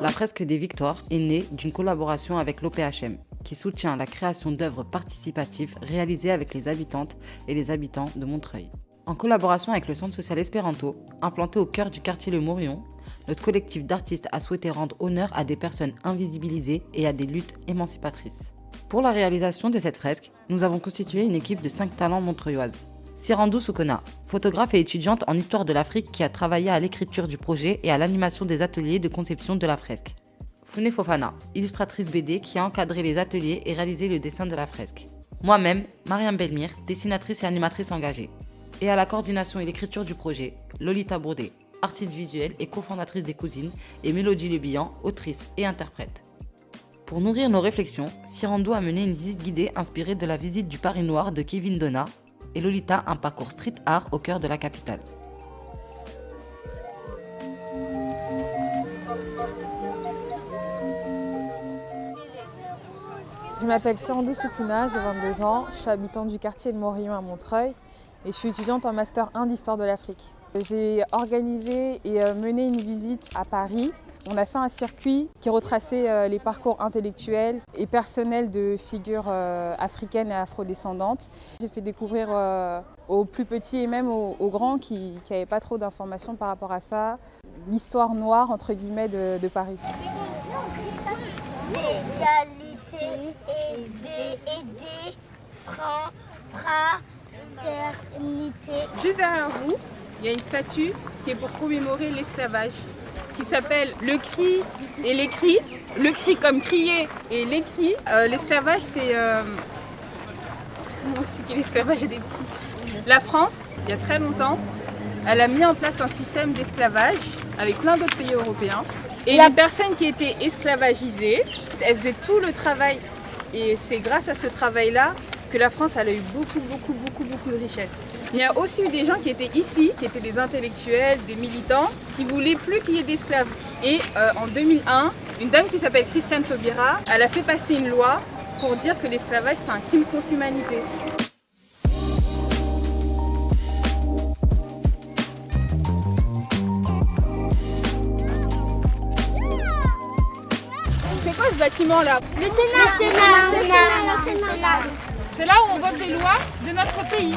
La fresque des Victoires est née d'une collaboration avec l'OPHM, qui soutient la création d'œuvres participatives réalisées avec les habitantes et les habitants de Montreuil. En collaboration avec le Centre social Espéranto, implanté au cœur du quartier Le Morillon, notre collectif d'artistes a souhaité rendre honneur à des personnes invisibilisées et à des luttes émancipatrices. Pour la réalisation de cette fresque, nous avons constitué une équipe de 5 talents montreuilloises. Sirandou Soukona, photographe et étudiante en histoire de l'Afrique qui a travaillé à l'écriture du projet et à l'animation des ateliers de conception de la fresque. Founé Fofana, illustratrice BD qui a encadré les ateliers et réalisé le dessin de la fresque. Moi-même, Mariam Belmire, dessinatrice et animatrice engagée. Et à la coordination et l'écriture du projet, Lolita Bourdé, artiste visuelle et cofondatrice des Cousines, et Mélodie Lebihan, autrice et interprète. Pour nourrir nos réflexions, Sirandou a mené une visite guidée inspirée de la visite du Paris Noir de Kevin Donna, et Lolita un parcours street art au cœur de la capitale. Je m'appelle Sirandou Soukona, j'ai 22 ans, je suis habitante du quartier de Morillon à Montreuil et je suis étudiante en Master 1 d'Histoire de l'Afrique. J'ai organisé et mené une visite à Paris. On a fait un circuit qui retraçait les parcours intellectuels et personnels de figures africaines et afrodescendantes. J'ai fait découvrir aux plus petits et même aux grands qui n'avaient pas trop d'informations par rapport à ça, l'histoire noire entre guillemets de Paris. L'égalité, aider, fraternité. Juste derrière vous, il y a une statue qui est pour commémorer l'esclavage, qui s'appelle le cri et l'écrit. Le cri comme crier et l'écrit. L'esclavage, c'est... Comment expliquer l'esclavage à des petits? La France, il y a très longtemps, elle a mis en place un système d'esclavage avec plein d'autres pays européens. Et les personnes qui étaient esclavagisées, elles faisaient tout le travail. Et c'est grâce à ce travail-là que la France elle a eu beaucoup de richesses. Il y a aussi eu des gens qui étaient ici, qui étaient des intellectuels, des militants, qui voulaient plus qu'il y ait d'esclaves. Et en 2001, une dame qui s'appelle Christiane Taubira, elle a fait passer une loi pour dire que l'esclavage c'est un crime contre l'humanité. C'est quoi ce bâtiment là? Le Sénat. C'est là où on vote les lois de notre pays.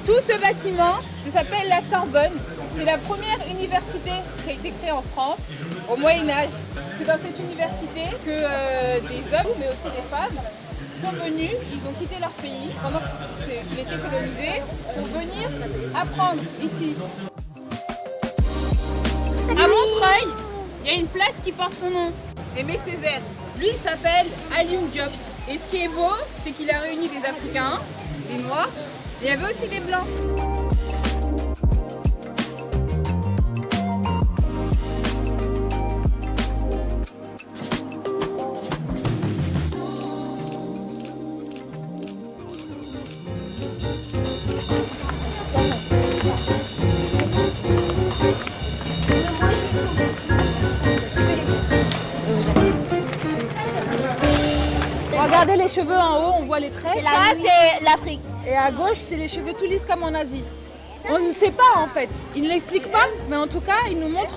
Tout ce bâtiment, ça s'appelle la Sorbonne. C'est la première université qui a été créée en France au Moyen-Âge. C'est dans cette université que des hommes, mais aussi des femmes, sont venus, ils ont quitté leur pays pendant qu'il était colonisé pour venir apprendre ici. À Montreuil, il y a une place qui porte son nom, Aimé Césaire. Lui, il s'appelle Alioune Diop. Et ce qui est beau, c'est qu'il a réuni des Africains, des Noirs, mais il y avait aussi des Blancs. Regardez les cheveux en haut, on voit les tresses. Ça, c'est l'Afrique. Et à gauche, c'est les cheveux tout lisses comme en Asie. On ne sait pas en fait. Il ne l'explique pas, mais en tout cas, il nous montre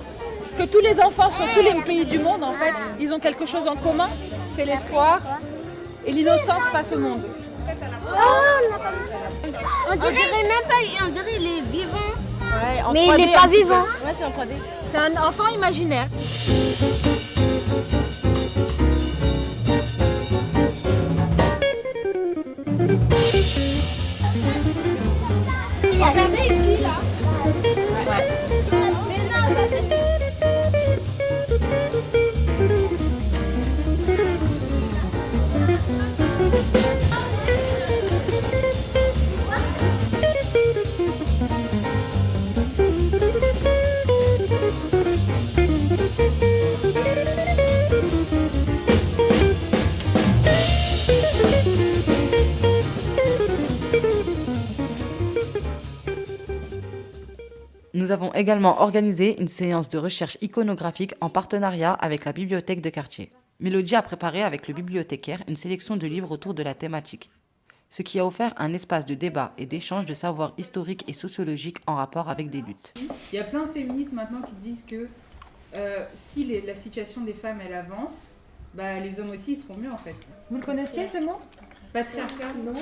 que tous les enfants sur tous les pays du monde, en fait, ils ont quelque chose en commun. C'est l'espoir et l'innocence face au monde. On dirait même pas, on dirait il est vivant. Ouais, mais il n'est pas vivant. Ouais, c'est en 3D. C'est un enfant imaginaire. Regardez ici, là. Ouais. Mais non, ça c'est... Nous avons également organisé une séance de recherche iconographique en partenariat avec la bibliothèque de quartier. Mélodie a préparé avec le bibliothécaire une sélection de livres autour de la thématique, ce qui a offert un espace de débat et d'échange de savoir historique et sociologique en rapport avec des luttes. Il y a plein de féministes maintenant qui disent que si la situation des femmes elle avance, les hommes aussi ils seront mieux en fait. Vous le connaissiez ce mot? Patriarcat? Non.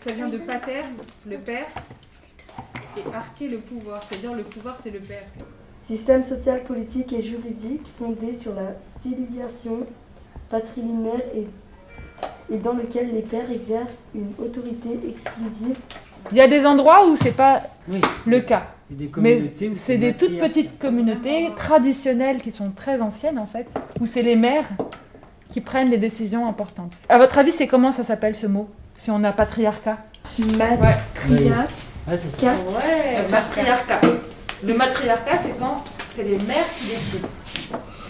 Ça vient de pater, le père, et archer, le pouvoir, c'est-à-dire le pouvoir c'est le père. Système social, politique et juridique fondé sur la filiation patrilinéaire et dans lequel les pères exercent une autorité exclusive. Il y a des endroits où c'est pas le cas. Mais c'est des toutes petites communautés traditionnelles qui sont très anciennes en fait, où c'est les mères qui prennent les décisions importantes. À votre avis, c'est comment ça s'appelle ce mot, si on a patriarcat? Matriarcat. Ouais, c'est ça. Ouais, matriarcat. Le matriarcat, c'est quand c'est les mères qui décident.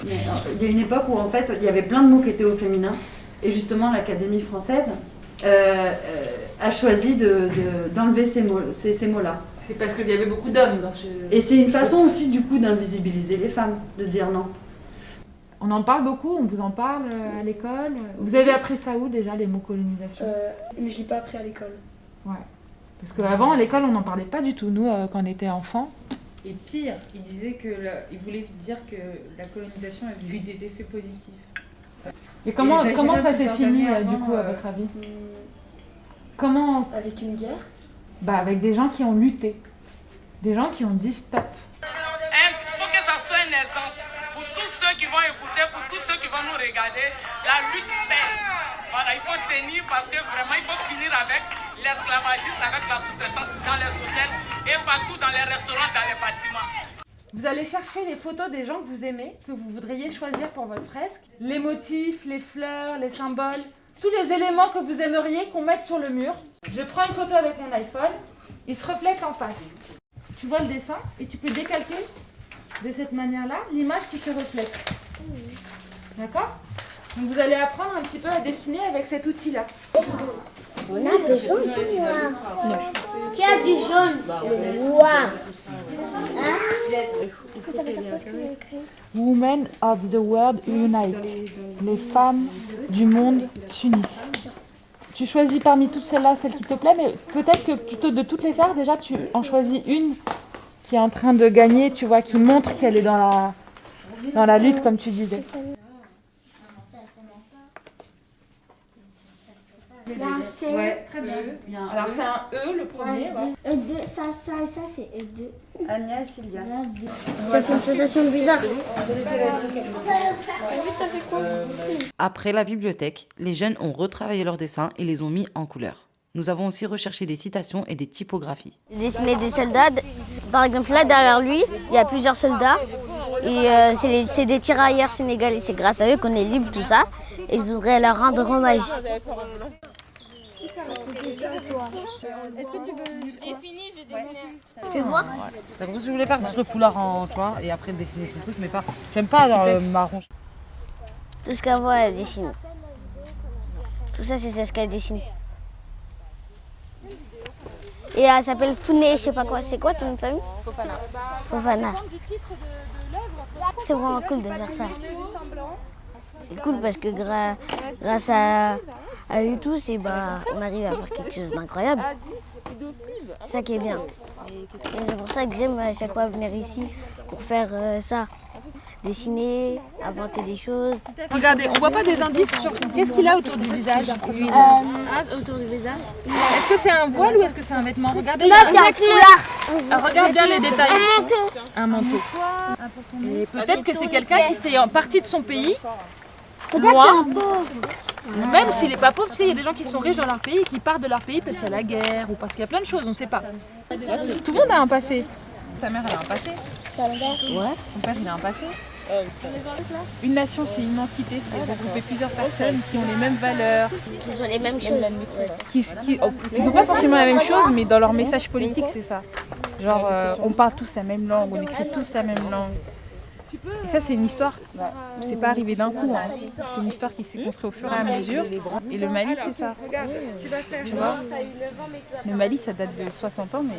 Mais, il y a une époque où en fait il y avait plein de mots qui étaient au féminin et justement l'Académie française a choisi d'enlever ces mots-là. C'est parce qu'il y avait beaucoup d'hommes dans ce... Et c'est une façon aussi du coup d'invisibiliser les femmes, de dire non. On en parle beaucoup, on vous en parle à l'école. Vous avez appris ça où déjà, les mots colonisation? Mais je ne l'ai pas appris à l'école. Ouais. Parce qu'avant, à l'école, on n'en parlait pas du tout, nous, quand on était enfants. Et pire, il disait il voulait dire que la colonisation avait eu des effets positifs. Et comment ça s'est fini, du coup, à votre avis? Comment... Avec une guerre? Avec des gens qui ont lutté. Des gens qui ont dit stop. Il faut que ça soit un exemple pour tous ceux qui vont écouter, pour tous ceux qui vont nous regarder. La lutte paie. Voilà, il faut tenir parce que vraiment il faut finir avec l'esclavagisme, avec la sous-traitance dans les hôtels et partout dans les restaurants, dans les bâtiments. Vous allez chercher les photos des gens que vous aimez, que vous voudriez choisir pour votre fresque. Les motifs, les fleurs, les symboles, tous les éléments que vous aimeriez qu'on mette sur le mur. Je prends une photo avec mon iPhone, il se reflète en face. Tu vois le dessin et tu peux décalquer de cette manière-là l'image qui se reflète. D'accord? Donc vous allez apprendre un petit peu à dessiner avec cet outil-là. On a du jaune ou noir? Qui a du jaune? Noir. Women of the world unite. Les femmes du monde s'unissent. Tu choisis parmi toutes celles-là, celle qui te plaît, mais peut-être que plutôt de toutes les faire, déjà tu en choisis une qui est en train de gagner, tu vois, qui montre qu'elle est dans la lutte, comme tu disais. Ouais, très bien. Alors c'est un E le premier. Ouais. Ça, c'est E2. Agnès, Sylvia. C'est une sensation bizarre. Après la bibliothèque, les jeunes ont retravaillé leurs dessins et les ont mis en couleur. Nous avons aussi recherché des citations et des typographies. J'ai dessiné des soldats. Par exemple, là, derrière lui, il y a plusieurs soldats. Et c'est des tirailleurs sénégalais. C'est grâce à eux qu'on est libre, tout ça. Et je voudrais leur rendre hommage. Est-ce que tu veux... J'ai fini, je vais dessiner. Fais voir. C'est comme ça que je voulais faire sur le foulard tu vois, et après dessiner son truc, mais pas. J'aime pas le marron. Tout ce qu'elle voit, elle dessine. Tout ça, c'est ce qu'elle dessine. Et elle s'appelle Founé, je sais pas quoi. C'est quoi ton nom de famille? Fofana. Fofana. C'est vraiment cool de faire ça. C'est cool parce que grâce à eux tous, on arrive à faire quelque chose d'incroyable. C'est ça qui est bien. Et c'est pour ça que j'aime à chaque fois venir ici pour faire ça. Dessiner, inventer des choses. Regardez, on voit pas des indices sur qu'est-ce qu'il a autour du visage. Autour du visage. Est-ce que c'est un voile ou est-ce que c'est un vêtement? Regardez. Non, c'est un foulard. Ah, regarde bien les détails. Un manteau. Un manteau. Et peut-être que c'est quelqu'un qui s'est parti de son pays. Peut-être Loin. c'est un pauvre. Même s'il n'est pas pauvre, tu sais, il y a des gens qui sont riches dans leur pays et qui partent de leur pays parce qu'il y a la guerre ou parce qu'il y a plein de choses, on ne sait pas. Tout le monde a un passé. Ta mère, elle a un passé. Ouais. Ton père, il a un passé. Une nation, c'est une entité, c'est regrouper plusieurs personnes qui ont les mêmes valeurs, Ils ont les mêmes choses. Ils n'ont pas forcément la même chose, mais dans leur message politique, c'est ça. Genre, on parle tous la même langue, on écrit tous la même langue. Et ça, c'est une histoire. C'est pas arrivé d'un coup. Hein. C'est une histoire qui s'est construite au fur et à mesure. Et le Mali, c'est ça. Tu vois, le Mali, ça date de 60 ans, mais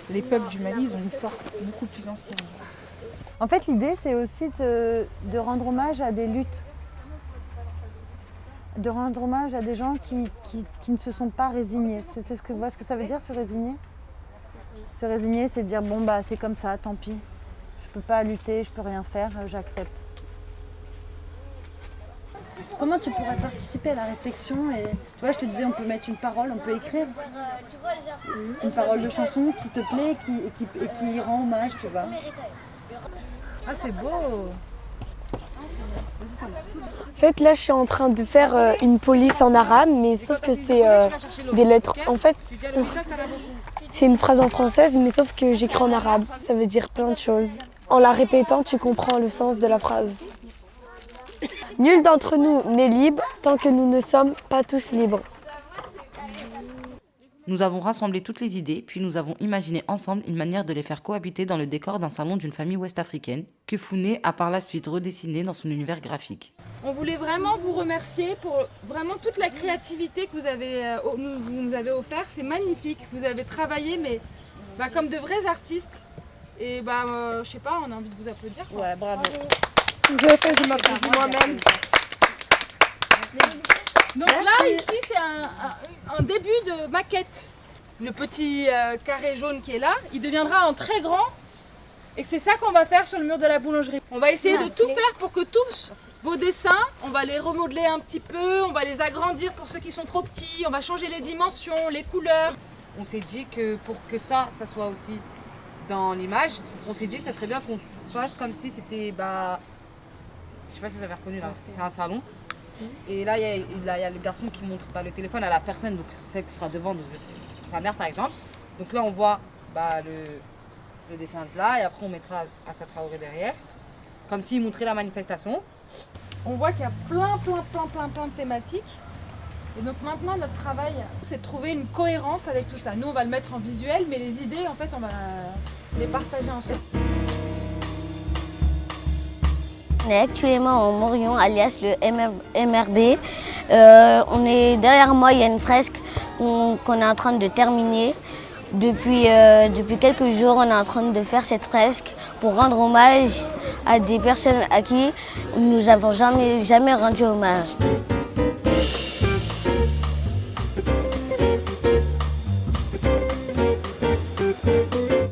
les peuples du Mali, ils ont une histoire beaucoup plus ancienne. En fait, l'idée, c'est aussi de rendre hommage à des luttes. De rendre hommage à des gens qui ne se sont pas résignés. C'est ce que ça veut dire, se résigner? Se résigner, c'est dire, bon, bah, c'est comme ça, tant pis. Je peux pas lutter, je peux rien faire, j'accepte. Comment tu pourrais participer à la réflexion? Et, tu vois, je te disais, on peut mettre une parole, on peut écrire. Une parole de chanson qui te plaît et qui rend hommage, tu vois. Ah, c'est beau! En fait, là, je suis en train de faire une police en arabe, mais sauf que c'est des lettres. En fait, c'est une phrase en française, mais sauf que j'écris en arabe. Ça veut dire plein de choses. En la répétant, tu comprends le sens de la phrase. Nul d'entre nous n'est libre tant que nous ne sommes pas tous libres. Nous avons rassemblé toutes les idées, puis nous avons imaginé ensemble une manière de les faire cohabiter dans le décor d'un salon d'une famille ouest-africaine, que Founé a par la suite redessiné dans son univers graphique. On voulait vraiment vous remercier pour vraiment toute la créativité que vous nous avez offert. C'est magnifique, vous avez travaillé mais comme de vrais artistes. Et je sais pas, on a envie de vous applaudir. Quoi. Ouais, bravo. Je m'applaudis moi-même. Donc là, ici, c'est un début de maquette. Le petit carré jaune qui est là, il deviendra en très grand. Et c'est ça qu'on va faire sur le mur de la boulangerie. On va essayer de tout faire pour que tous vos dessins, on va les remodeler un petit peu, on va les agrandir pour ceux qui sont trop petits, on va changer les dimensions, les couleurs. On s'est dit que pour que ça soit aussi dans l'image, on s'est dit que ça serait bien qu'on fasse comme si c'était, je sais pas si vous avez reconnu là, c'est un salon. Et là, il y a le garçon qui montre le téléphone à la personne, donc celle qui sera devant, donc sa mère par exemple. Donc là, on voit le dessin de là, et après on mettra Assa Traoré derrière, comme s'il montrait la manifestation. On voit qu'il y a plein de thématiques. Et donc maintenant, notre travail, c'est de trouver une cohérence avec tout ça. Nous, on va le mettre en visuel, mais les idées, en fait, on va les partager ensemble. On est actuellement au Morillon, alias le MRB. Derrière moi, il y a une fresque qu'on est en train de terminer. Depuis quelques jours, on est en train de faire cette fresque pour rendre hommage à des personnes à qui nous n'avons jamais rendu hommage.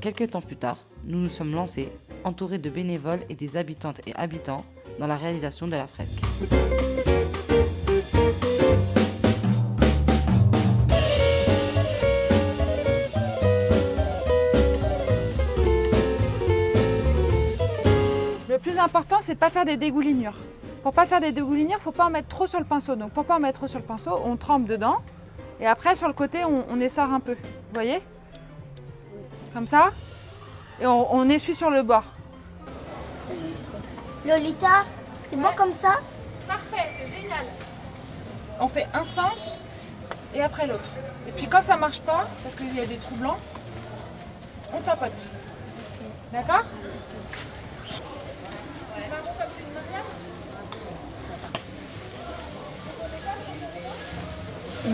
Quelques temps plus tard, nous nous sommes lancés, entourés de bénévoles et des habitantes et habitants, dans la réalisation de la fresque. Le plus important, c'est de ne pas faire des dégoulinures. Pour ne pas faire des dégoulinures, il ne faut pas en mettre trop sur le pinceau. Donc pour ne pas en mettre trop sur le pinceau, on trempe dedans. Et après, sur le côté, on essore un peu. Vous voyez? Comme ça. Et on essuie sur le bord. Lolita, c'est bon comme ça? Parfait, c'est génial. On fait un sens et après l'autre. Et puis quand ça ne marche pas, parce qu'il y a des trous blancs, on tapote. D'accord?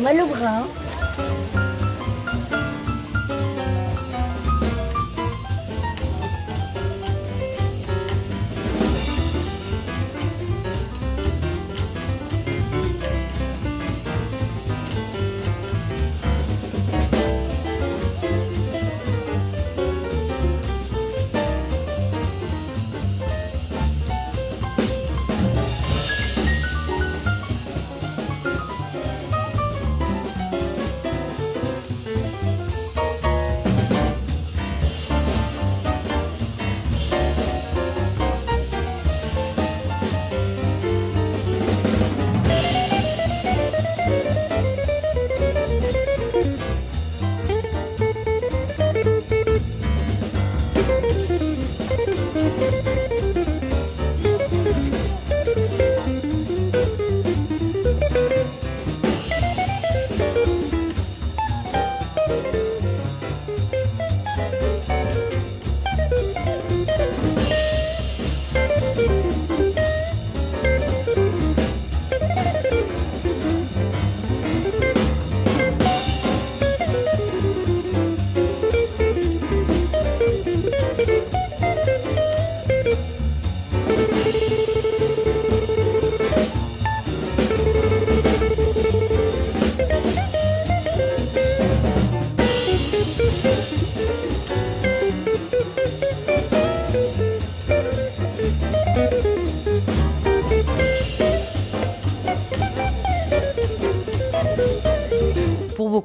Mal au bras.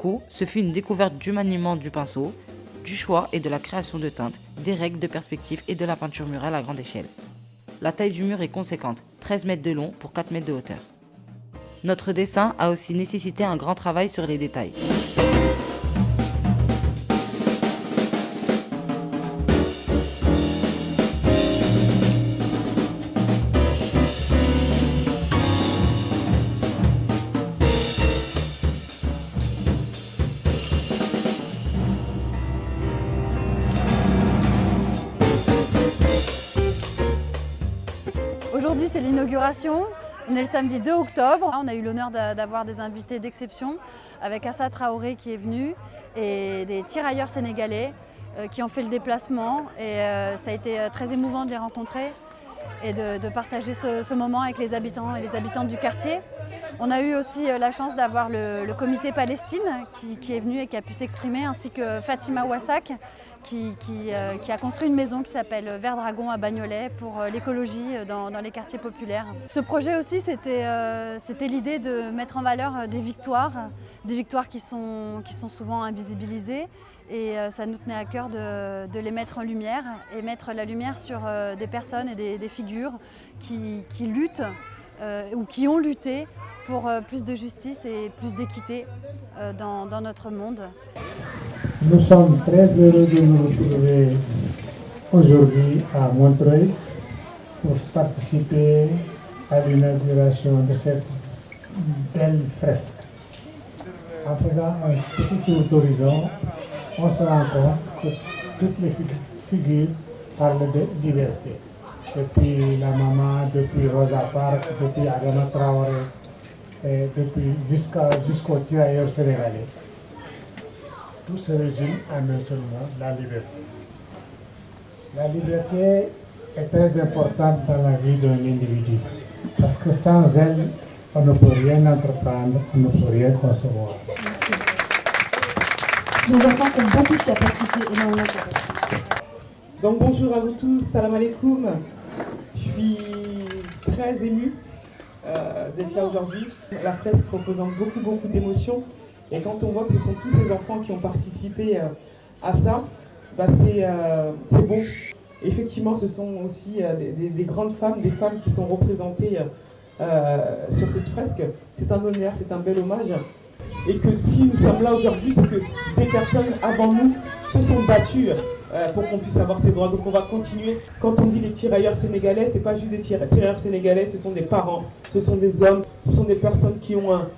coup, ce fut une découverte du maniement du pinceau, du choix et de la création de teintes, des règles de perspective et de la peinture murale à grande échelle. La taille du mur est conséquente, 13 mètres de long pour 4 mètres de hauteur. Notre dessin a aussi nécessité un grand travail sur les détails. Aujourd'hui, c'est l'inauguration. On est le samedi 2 octobre. On a eu l'honneur d'avoir des invités d'exception avec Assa Traoré qui est venu et des tirailleurs sénégalais qui ont fait le déplacement. Et ça a été très émouvant de les rencontrer et de partager ce moment avec les habitants et les habitantes du quartier. On a eu aussi la chance d'avoir le comité Palestine qui est venu et qui a pu s'exprimer, ainsi que Fatima Ouassak qui a construit une maison qui s'appelle Vert Dragon à Bagnolet pour l'écologie dans les quartiers populaires. Ce projet aussi, c'était l'idée de mettre en valeur des victoires qui sont souvent invisibilisées. Et ça nous tenait à cœur de les mettre en lumière et mettre la lumière sur des personnes et des figures qui luttent ou qui ont lutté pour plus de justice et plus d'équité dans notre monde. Nous sommes très heureux de nous retrouver aujourd'hui à Montreuil pour participer à l'inauguration de cette belle fresque. En faisant un petit tour d'horizon, on se rend compte que toutes les figures parlent de liberté. Depuis la maman, depuis Rosa Parks, depuis Adama Traoré, et depuis jusqu'au tirailleur sénégalais. Tout se résume en un seul mot, la liberté. La liberté est très importante dans la vie d'un individu, parce que sans elle, on ne peut rien entreprendre, on ne peut rien concevoir. Les enfants ont beaucoup de capacités, énormément de capacités. Donc bonjour à vous tous, salam alaikum. Je suis très émue d'être là aujourd'hui. La fresque représente beaucoup d'émotions. Et quand on voit que ce sont tous ces enfants qui ont participé à ça, bah c'est beau. Et effectivement, ce sont aussi des grandes femmes, des femmes qui sont représentées sur cette fresque. C'est un honneur, c'est un bel hommage. Et que si nous sommes là aujourd'hui, c'est que des personnes avant nous se sont battues pour qu'on puisse avoir ces droits. Donc on va continuer. Quand on dit les tirailleurs sénégalais, c'est pas juste des tirailleurs sénégalais, ce sont des parents, ce sont des hommes, ce sont des personnes qui ont un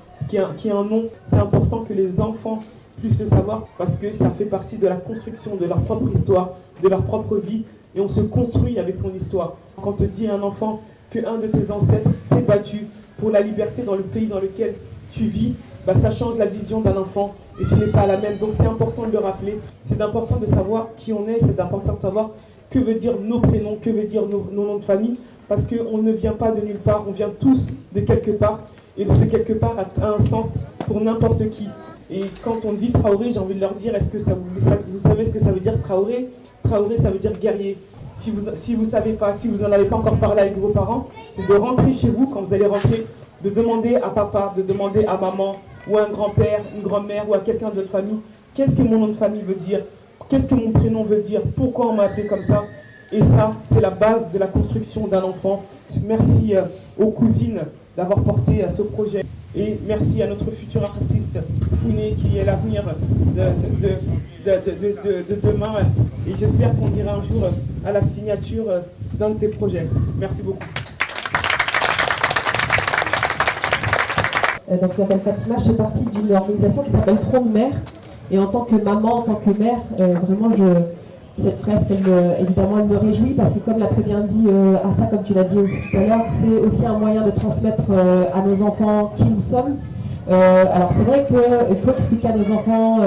nom. C'est important que les enfants puissent le savoir parce que ça fait partie de la construction de leur propre histoire, de leur propre vie. Et on se construit avec son histoire. Quand on dit à un enfant qu'un de tes ancêtres s'est battu pour la liberté dans le pays dans lequel tu vis, bah ça change la vision d'un enfant et ce n'est pas la même. Donc c'est important de le rappeler, c'est important de savoir qui on est, c'est important de savoir que veut dire nos prénoms, que veut dire nos noms de famille, parce qu'on ne vient pas de nulle part, on vient tous de quelque part, et de ce quelque part a un sens pour n'importe qui. Et quand on dit Traoré, j'ai envie de leur dire, est-ce que vous savez ce que ça veut dire Traoré? Traoré, ça veut dire guerrier. Si vous savez pas, si vous n'en avez pas encore parlé avec vos parents, c'est de rentrer chez vous, quand vous allez rentrer, de demander à papa, de demander à maman, ou à un grand-père, une grand-mère, ou à quelqu'un de votre famille, qu'est-ce que mon nom de famille veut dire? Qu'est-ce que mon prénom veut dire? Pourquoi on m'a appelé comme ça? Et ça, c'est la base de la construction d'un enfant. Merci aux cousines d'avoir porté ce projet. Et merci à notre futur artiste, Founé, qui est l'avenir de demain. Et j'espère qu'on ira un jour à la signature d'un de tes projets. Merci beaucoup. Donc je m'appelle Fatima, je fais partie d'une organisation qui s'appelle Front de Mer. Et en tant que maman, en tant que mère, vraiment cette fresque, évidemment, elle me réjouit parce que comme l'a très bien dit Assa, comme tu l'as dit aussi tout à l'heure, c'est aussi un moyen de transmettre à nos enfants qui nous sommes. Alors c'est vrai qu'il faut expliquer à nos enfants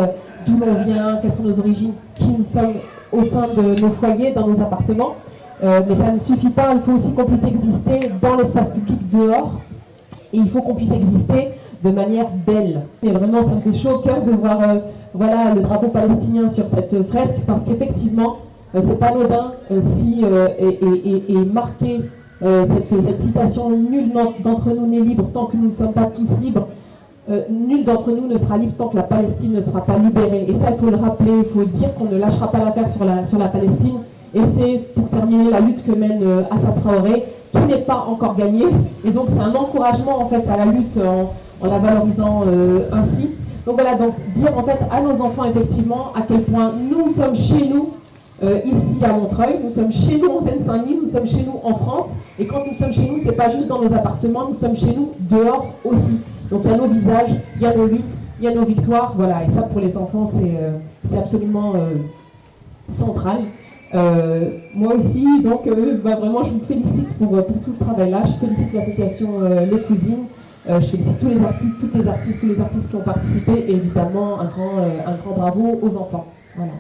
d'où l'on vient, quelles sont nos origines, qui nous sommes au sein de nos foyers, dans nos appartements. Mais ça ne suffit pas, il faut aussi qu'on puisse exister dans l'espace public dehors. Et il faut qu'on puisse exister de manière belle. Et vraiment, ça me fait chaud au cœur de voir le drapeau palestinien sur cette fresque, parce qu'effectivement, c'est pas anodin et marquer cette citation « Nul d'entre nous n'est libre tant que nous ne sommes pas tous libres ». nul d'entre nous ne sera libre tant que la Palestine ne sera pas libérée. Et ça, il faut le rappeler, il faut dire qu'on ne lâchera pas l'affaire sur la Palestine. Et c'est, pour terminer, la lutte que mène Assa Traoré, qui n'est pas encore gagnée. Et donc, c'est un encouragement, en fait, à la lutte en la valorisant ainsi. Donc voilà, donc dire, en fait, à nos enfants, effectivement, à quel point nous sommes chez nous, ici à Montreuil, nous sommes chez nous en Seine-Saint-Denis, nous sommes chez nous en France. Et quand nous sommes chez nous, c'est pas juste dans nos appartements, nous sommes chez nous dehors aussi. Donc il y a nos visages, il y a nos luttes, il y a nos victoires, voilà. Et ça pour les enfants c'est absolument central. Moi aussi, donc vraiment je vous félicite pour tout ce travail-là. Je félicite l'association Les Cousines. Je félicite tous les artistes qui ont participé et évidemment un grand bravo aux enfants. Voilà.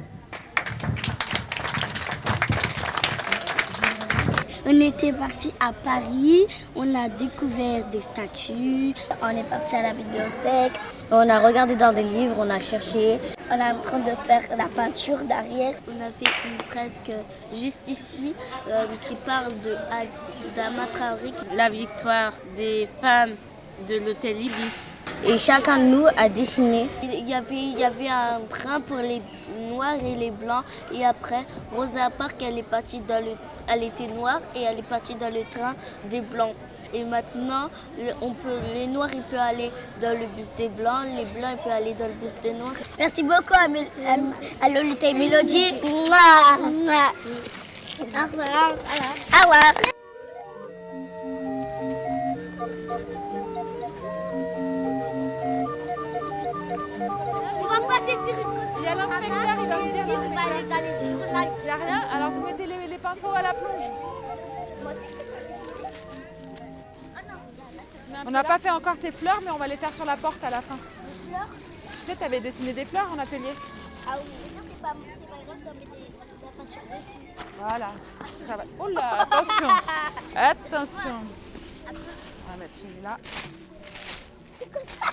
On était parti à Paris, on a découvert des statues, on est parti à la bibliothèque, on a regardé dans des livres, on a cherché. On est en train de faire la peinture derrière. On a fait une fresque juste ici qui parle d'Ama Traoré, la victoire des femmes de l'hôtel Ibis. Et chacun de nous a dessiné. Il y avait un train pour les noirs et les blancs. Et après, Rosa Parks, elle était noire et elle est partie dans le train des blancs. Et maintenant, les noirs ils peuvent aller dans le bus des blancs, les blancs ils peuvent aller dans le bus des noirs. Merci beaucoup à Lolita et Mélodie. Au revoir. Au revoir. On va passer sur une course. Il y a l'inspecteur, il va vous dire. Il va aller dans les journaux. Il n'y a rien, alors vous mettez les pinceaux à la plonge. Moi aussi, je peux passer sur les... On n'a pas fait encore tes fleurs, mais on va les faire sur la porte à la fin. Les fleurs? Tu sais, tu avais dessiné des fleurs en atelier. Ah oui, mais ça c'est pas grave, ça met de la peinture dessus. Voilà, ça va. Oh là, attention. Attention. On va mettre celui-là. C'est comme ça.